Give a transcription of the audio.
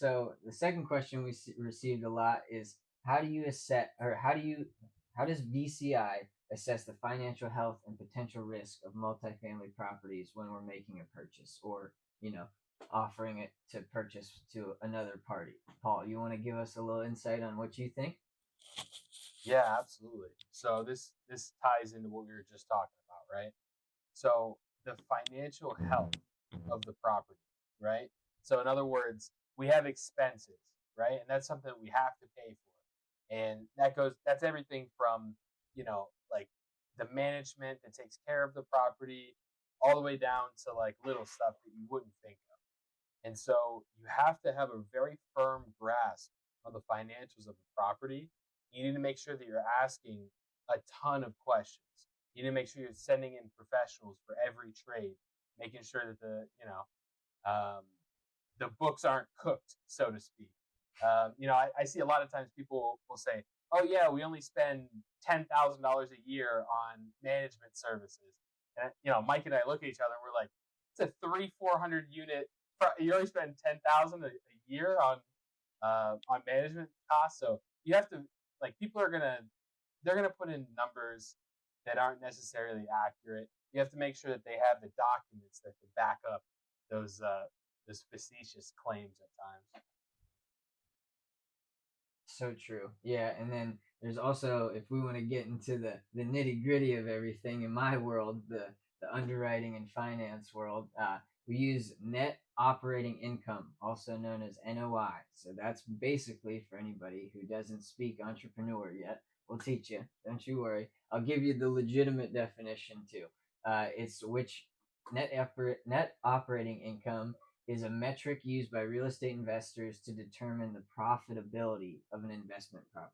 So the second question we received a lot is how do you assess, or how does VCI assess the financial health and potential risk of multifamily properties when we're making a purchase, or you know offering it to purchase to another party? Paul, you want to give us a little insight on what you think? Yeah, absolutely. So this ties into what we were just talking about, right? So the financial health of the property, right? So in other words, we have expenses, right? And that's something that we have to pay for. And that's everything from, like the management that takes care of the property all the way down to like little stuff that you wouldn't think of. And so you have to have a very firm grasp on the financials of the property. You need to make sure that you're asking a ton of questions. You need to make sure you're sending in professionals for every trade, making sure that um, the books aren't cooked, so to speak. I see a lot of times people will say, "Oh yeah, we only spend $10,000 a year on management services," and Mike and I look at each other and we're like, "It's a 400 unit. You only spend 10,000 a year on management costs." So you have to like people are gonna put in numbers that aren't necessarily accurate. You have to make sure that they have the documents that can back up those uh, those facetious claims at times. So true. Yeah, and then there's also, if we want to get into the nitty gritty of everything in my world, the underwriting and finance world, we use net operating income, also known as NOI. So that's basically, for anybody who doesn't speak entrepreneur yet, we'll teach you. Don't you worry. I'll give you the legitimate definition too. It's which net operating income is a metric used by real estate investors to determine the profitability of an investment property.